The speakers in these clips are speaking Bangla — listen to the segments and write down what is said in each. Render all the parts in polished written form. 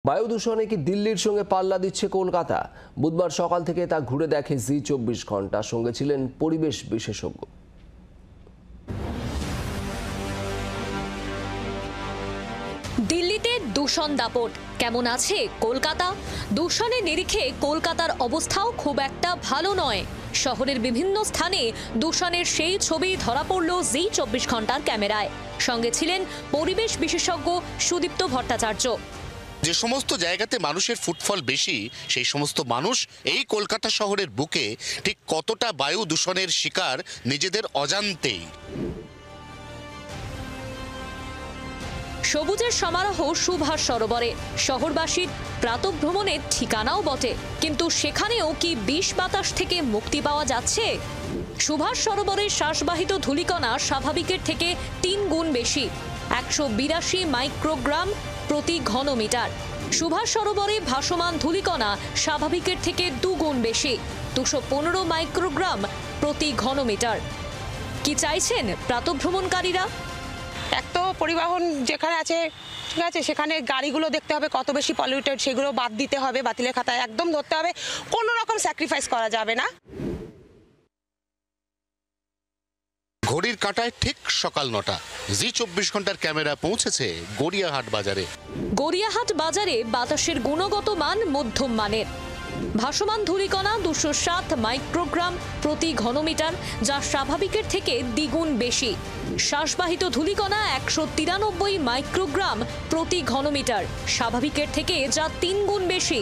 বায়ু দূষণে কি দিল্লির সঙ্গে পাল্লা দিচ্ছে কলকাতা? বুধবার সকাল থেকে তা ঘুরে দেখে জি24 ঘন্টা। সঙ্গে ছিলেন পরিবেশ বিশেষজ্ঞ। দিল্লিতে দূষণ দাপট কেমন আছে কলকাতা? দূষণের নিরিখে কলকাতার অবস্থাও খুব একটা ভালো নয়। শহরের বিভিন্ন স্থানে দূষণের সেই ছবি ধরা পড়ল জি24 ঘন্টার ক্যামেরায়। সঙ্গে ছিলেন পরিবেশ বিশেষজ্ঞ সুদীপ্ত ভট্টাচার্য। যে সমস্ত জায়গাতে মানুষের ফুটফল বেশি, সেই সমস্ত মানুষ এই কলকাতা শহরের বুকে ঠিক কতটা বায়ু দূষণের শিকার নিজেদের অজান্তেই। সবুজের সমারোহ সুভাষ সরোবরে শহরবাসীর প্রাতঃভ্রমণের ঠিকানাও বটে, কিন্তু সেখানেও কি বিষ বাতাস থেকে মুক্তি পাওয়া যাচ্ছে? সুভাষ সরোবরের শ্বাসবাহিত ধূলিকণা স্বাভাবিকের থেকে 3 গুণ বেশি, 182 মাইক্রোগ্রাম প্রতি ঘনমিটার। সুভাষ সরোবরে ভাসমান ধূলিকণা স্বাভাবিকের থেকে 2 গুণ বেশি, 215 মাইক্রোগ্রাম প্রতি ঘনমিটার। কি চাইছেন প্রাতঃভ্রমণকারীরা? এক তো পরিবহন যেখানে আছে, ঠিক আছে, সেখানে গাড়িগুলো দেখতে হবে কত বেশি পলিউটেড, সেগুলো বাদ দিতে হবে, বাতিলের খাতায় একদম ধরতে হবে, কোনো রকম স্যাক্রিফাইস করা যাবে না। ঘড়ির কাঁটায় ঠিক সকাল 9টা, জি24 ঘন্টার ক্যামেরা পৌঁছেছে গড়িয়াহাট বাজারে। গড়িয়াহাট বাজারে বাতাসের গুণগত মান মধ্যম মানের। ভাসমান ধূলিকণা 207 মাইক্রোগ্রাম প্রতি ঘনমিটার, যা স্বাভাবিকের থেকে দ্বিগুণ বেশি। শ্বাসবাহিত ধূলিকণা 193 মাইক্রোগ্রাম প্রতি ঘনমিটার, স্বাভাবিকের থেকে যা 3 গুণ বেশি।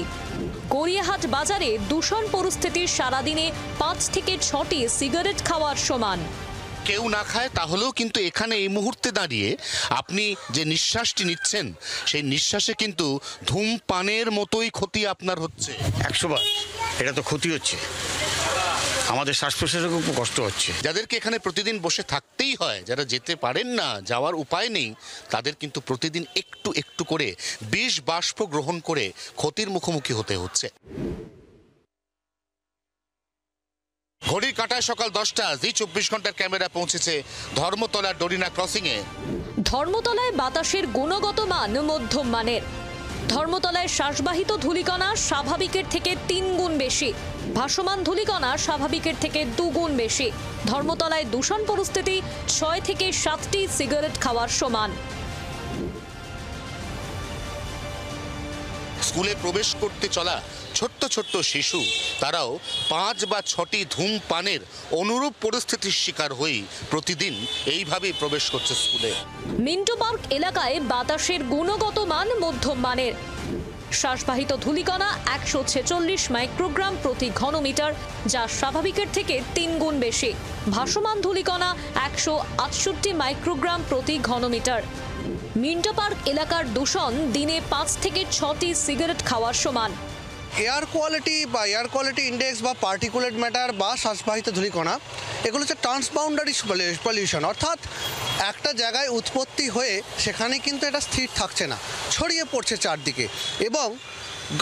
গড়িয়াহাট বাজারে দূষণ পরিস্থিতির সারাদিনে 5 থেকে 6টি সিগারেট খাওয়ার সমান। কেউ না খায় তাহলেও কিন্তু এখানে এই মুহূর্তে দাঁড়িয়ে আপনি যে নিঃশ্বাসটি নিচ্ছেন, সেই নিঃশ্বাসে কিন্তু ধূমপানের মতোই ক্ষতি আপনার হচ্ছে। 100 বার এটা তো ক্ষতি হচ্ছে, আমাদের শ্বাস প্রশ্বাসে খুব কষ্ট হচ্ছে। যাদেরকে এখানে প্রতিদিন বসে থাকতেই হয়, যারা যেতে পারেন না, যাওয়ার উপায় নেই, তাদের কিন্তু প্রতিদিন একটু একটু করে বিষ বাষ্প গ্রহণ করে ক্ষতির মুখোমুখি হতে হচ্ছে। ঘড়ির কাঁটায় সকাল 10টা, জি24 ঘন্টার ক্যামেরা পৌঁছেছে ধর্মতলার ডরিনা ক্রসিংয়ে। ধর্মতলায় বাতাসের গুণগত মান মধ্যম মানের। ধর্মতলায় শ্বাসবাহিত ধূলিকণা স্বাভাবিকের থেকে 3 গুণ বেশি, ভাসমান ধূলিকণা স্বাভাবিকের থেকে 2 গুণ বেশি। ধর্মতলায় দূষণ পরিস্থিতি 6 থেকে 7টি সিগারেট খাওয়ার সমান। স্কুলে প্রবেশ করতে চলা ছোট্ট ছোট্ট শিশু, তারাও 5 বা 6টি ধূমপানের অনুরূপ পরিস্থিতির শিকার হয়ে প্রতিদিন এইভাবেই প্রবেশ করছে স্কুলে। মিন্টো পার্ক এলাকায় বাতাসের গুণগত মান মধ্যম মানের। শ্বাসবাহিত ধূলিকণা 146 মাইক্রোগ্রাম প্রতি ঘনমিটার, যা স্বাভাবিকের থেকে 3 গুণ বেশি। ভাসমান ধূলিকণা 168 মাইক্রোগ্রাম প্রতি ঘনমিটার। মিন্টো পার্ক এলাকার দূষণ দিনে 5 থেকে 6টি সিগারেট খাওয়ার সমান। এয়ার কোয়ালিটি বা এয়ার কোয়ালিটি ইন্ডেক্স বা পার্টিকুলেট ম্যাটার বা শ্বাসবাহিত ধূলিকণা, এগুলো হচ্ছে ট্রান্সবাউন্ডারি পলিউশন, অর্থাৎ একটা জায়গায় উৎপত্তি হয়ে সেখানে কিন্তু এটা স্থির থাকছে না, ছড়িয়ে পড়ছে চারদিকে, এবং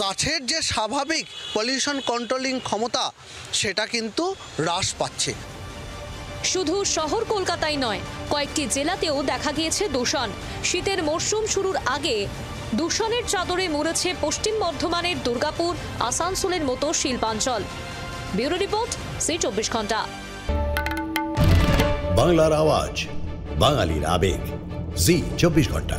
গাছের যে স্বাভাবিক পলিউশন কন্ট্রোলিং ক্ষমতা সেটা কিন্তু হ্রাস পাচ্ছে। শুধু শহর কলকাতায় নয়, কয়েকটি জেলাতেও দেখা গিয়েছে দূষণ। শীতের মরশুম শুরুর আগে দূষণের চাদরে মুড়েছে পশ্চিম বর্ধমানের দুর্গাপুর, আসানসোলের মতো শিল্পাঞ্চল। ব্যুরো রিপোর্ট, জি24 ঘন্টা। বাংলার আওয়াজ, বাঙালির আবেগ, জি24 ঘন্টা।